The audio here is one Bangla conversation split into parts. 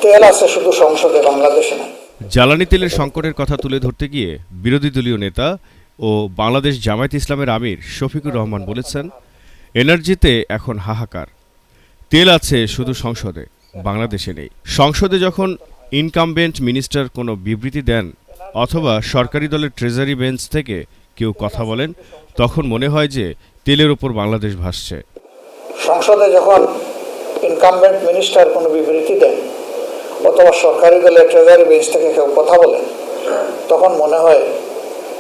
তেল আছে শুধু সংসদে, বাংলাদেশে নাই। জ্বালানি তেলের সংকটের কথা তুলে ধরতে গিয়ে বিরোধী দলীয় নেতা ও বাংলাদেশ জামায়াত ইসলামের আমির শফিকুর রহমান বলেছেন, এনার্জিতে এখন হাহাকার। তেল আছে শুধু সংসদে, বাংলাদেশে নেই। সংসদে যখন ইনকামবেন্ট মিনিস্টার কোনো বিবৃতি দেন অথবা সরকারি দলের ট্রেজারি বেঞ্চ থেকে কেউ কথা বলেন, তখন মনে হয় যে তেলের ওপর বাংলাদেশ ভাসছে। সংসদে যখন ইনকামবেন্ট মিনিস্টার কোনো বিবৃতি দেন অথবা সরকারি দলের ট্রেজারি বেঞ্চ থেকে কেউ কথা বলেন, তখন মনে হয়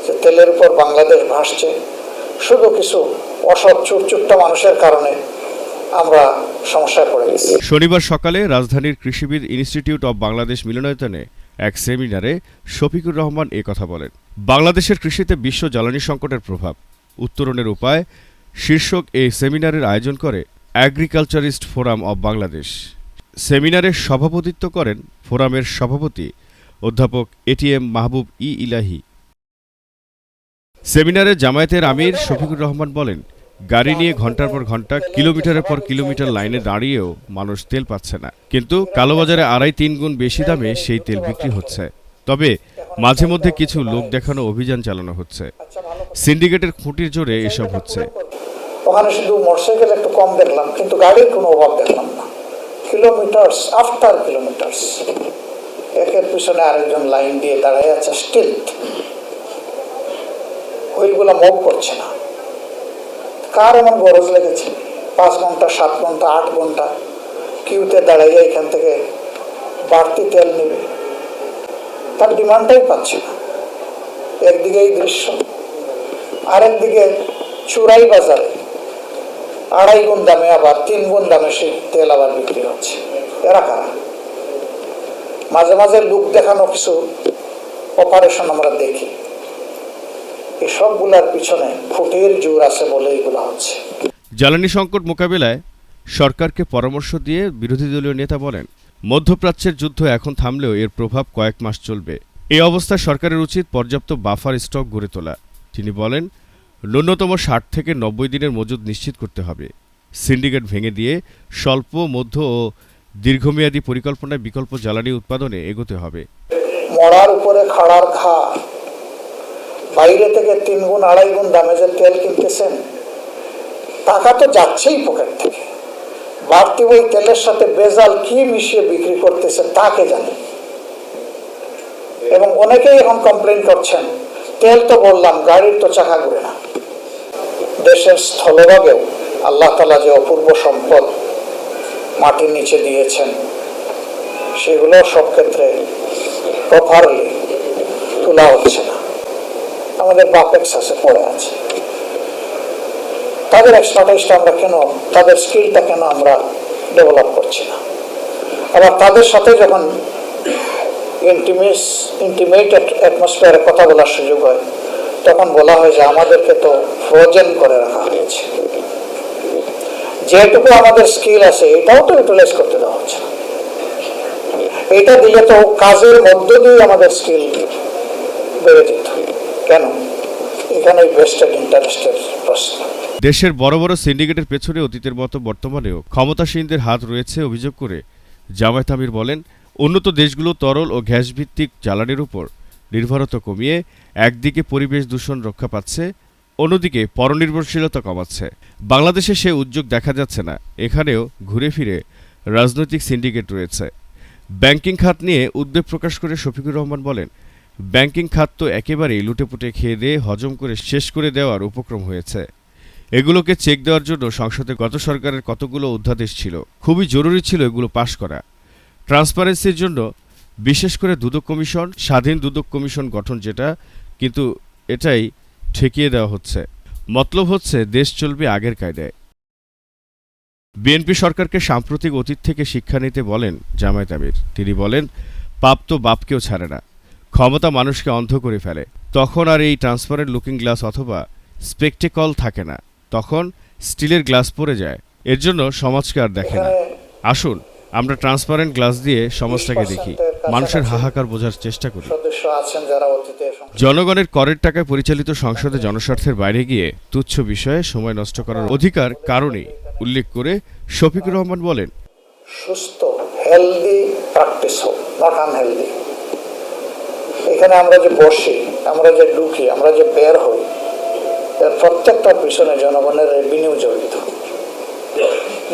যে তেলের উপর বাংলাদেশ ভাসছে। শুধু কিছু অসৎ চুপচুপটা মানুষের কারণে আমরা সমস্যায় পড়ে গেছি। শনিবার সকালে রাজধানীর কৃষিবিদ ইনস্টিটিউট অব বাংলাদেশ মিলনায়তনে এক সেমিনারে শফিকুর রহমান কথা বলেন। বাংলাদেশের কৃষিতে বিশ্ব জ্বালানি সংকটের প্রভাব উত্তরণের উপায় শীর্ষক এই সেমিনারের আয়োজন করে এগ্রিকালচারিস্ট ফোরাম অব বাংলাদেশ। সেমিনারে সভাপতিত্ব করেন ফোরামের সভাপতি অধ্যাপক এটিএম মাহবুব ইলাহি। সেমিনারে জামায়াতের আমির শফিকুর রহমান বলেন, গাড়ি নিয়ে ঘন্টার পর ঘন্টা, কিলোমিটারের পর কিলোমিটার লাইনে দাঁড়িয়েও মানুষ তেল পাচ্ছে না, কিন্তু কালোবাজারে 2.5-3 গুণ বেশি দামে সেই তেল বিক্রি হচ্ছে। তবে মাঝে মধ্যে কিছু লোক দেখানো অভিযান চালানো হচ্ছে, সিন্ডিকেটের খুঁটির জোরে এসব হচ্ছে। ওখানে শুধু মোটরসাইকেল একটু কম দেখলাম, কিন্তু গাড়ির কোনো অভাব দেখলাম না। কিলোমিটার্স আফটার কিলোমিটার্স একের পিছনে আরেকজন লাইন দিয়ে দাঁড়ায় আছে, স্টিল ওইগুলো মুভ করছে না। কার এমন গরজ লেগেছে 5 ঘন্টা 7 ঘন্টা 8 ঘন্টা কিউতে দাঁড়াইয়া এখান থেকে বাড়তি তেল নেবে? তার ডিমান্ডটাই পাচ্ছে না। একদিকে এই দৃশ্য, আরেকদিকে চুরাই বাজারে 2.5 গুণ দামে আবার 3 গুণ দামে সেই তেল আবার বিক্রি হচ্ছে। এরা কারা? মাঝে মাঝে লুক দেখানো কিছু অপারেশন আমরা দেখি, এসবগুলার পিছনে ফুটের জোর আছে বলে এগুলো হচ্ছে। জ্বালানি সংকট মোকাবিলায় সরকারকে পরামর্শ দিয়ে বিরোধী দলীয় নেতা বলেন, মধ্যপ্রাচ্যের যুদ্ধ এখন থামলেও এর প্রভাব কয়েক মাস চলবে। এই অবস্থায় সরকারের উচিত পর্যাপ্ত বাফার স্টক গড়ে তোলা। তিনি বলেন, ন্যূনতম 60 থেকে 90 দিনের মজুদ নিশ্চিত করতে হবে। সিন্ডিকেট ভেঙে দিয়ে স্বল্প, মধ্য ও দীর্ঘমেয়াদী পরিকল্পনায় বিকল্প জ্বালানি উৎপাদনে এগোতে হবে। মরার উপরে খাড়ার ঘা, বাইরে থেকে 3 গুণ 2.5 গুণ দামে যে তেল কিনতেছেন, টাকা তো যাচ্ছেই পকেট থেকে। বাড়তি ওই তেলের সাথে বেজাল কি মিশিয়ে বিক্রি করতেছে তাকে জানে। এবং অনেকেই এখন কমপ্লেন করছেন, তেল তো বললাম, গাড়ির তো চাকা ঘুরে না। দেশের স্থলভাগেও আল্লাহ তাআলা যে অপূর্ব সম্পদ মাটির নিচে দিয়েছেন, সেগুলো সব ক্ষেত্রে প্রপারলি তোলা হচ্ছে না। আমাদের বাপেক্স আছে, পড়ে আছে। তাদের এক্সপার্টাইজটা আমরা কেন, তাদের স্কিলটা কেন আমরা ডেভেলপ করছি না? আবার তাদের সাথে যখন ইন্টিমেট অ্যাটমসফিয়ারে কথা বলার সুযোগ হয়, তখন বলা হয় যে আমাদেরকে তো ফ্রোজেন করে রাখা হয়েছে। যেটুকু আমাদের স্কিল আছে এটাও তো ইউটিলাইজ করতে দেওয়া হচ্ছে না। এটা দিলে তো কাজের মধ্য দিয়ে আমাদের স্কিল বেড়ে যেত। কেন? এখানে ভেস্টেড ইন্টারেস্টের প্রশ্ন। দেশের বড় বড় সিন্ডিকেটের পেছনে অতীতের মতো বর্তমানেও ক্ষমতাসীনদের হাত রয়েছে অভিযোগ করে জামায়াত আমির বলেন, উন্নত দেশগুলো তরল ও গ্যাসভিত্তিক জ্বালানির উপর নির্ভরতা কমিয়ে একদিকে পরিবেশ দূষণ রক্ষা পাচ্ছে, অন্যদিকে পরনির্ভরশীলতা কমাচ্ছে। বাংলাদেশে সে উদ্যোগ দেখা যাচ্ছে না। এখানেও ঘুরে ফিরে রাজনৈতিক সিন্ডিকেট রয়েছে। ব্যাংকিং খাত নিয়ে উদ্বেগ প্রকাশ করে শফিকুর রহমান বলেন, ব্যাংকিং খাত তো একেবারেই লুটেপুটে খেয়ে দিয়ে হজম করে শেষ করে দেওয়ার উপক্রম হয়েছে। এগুলোকে চেক দেওয়ার জন্য সংসদে গত সরকারের কতগুলো অধ্যাদেশ ছিল, খুবই জরুরি ছিল এগুলো পাশ করা। ট্রান্সপারেন্সির জন্য বিশেষ করে দুদক কমিশন, স্বাধীন দুদক কমিশন গঠন, যেটা কিন্তু এটাই ঠেকিয়ে দেওয়া হচ্ছে। মতলব হচ্ছে দেশ চলবে আগের কায়দায়। বিএনপি সরকারকে সাম্প্রতিক অতীত থেকে শিক্ষা নিতে বলেন জামায়াত আমির। তিনি বলেন, পাপ তো বাপকেও ছাড়ে না, ক্ষমতা মানুষকে অন্ধ করে ফেলে। তখন আর এই ট্রান্সপারেন্ট লুকিং গ্লাস অথবা স্পেকটেকল থাকে না, তখন স্টিলের গ্লাস পড়ে যায়। এর জন্য সমাজকে আর দেখে না। আসুন আমরা ট্রান্সপারেন্ট গ্লাস দিয়ে সমাজটাকে দেখি, মানুষের হাহাকার বোঝার চেষ্টা করি। জনগণের করের টাকায় পরিচালিত সংসদে জনস্বার্থের বাইরে গিয়ে তুচ্ছ বিষয়ে সময় নষ্ট করার অধিকার কারণেই উল্লেখ করে শফিকুর রহমান বলেন, সুস্থ হেলদি প্র্যাকটিস হোক, নট আনহেলদি। এখানে আমরা যে বসি, আমরা যে ঢুকি, আমরা যে বের হই, এর প্রত্যেকটার পিছনে জনগণের রেভিনিউ জড়িত,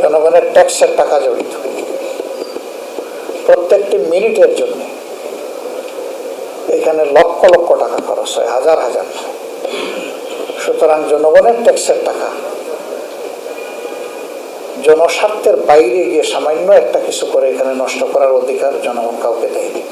জনগণের ট্যাক্সের টাকা জড়িত। প্রত্যেকটি মিনিটের জন্য এখানে লক্ষ লক্ষ টাকা খরচ হয়, হাজার হাজার। সুতরাং জনগণের ট্যাক্সের টাকা জনস্বার্থের বাইরে গিয়ে সামান্য একটা কিছু করে এখানে নষ্ট করার অধিকার জনগণ কাউকে দেয়নি।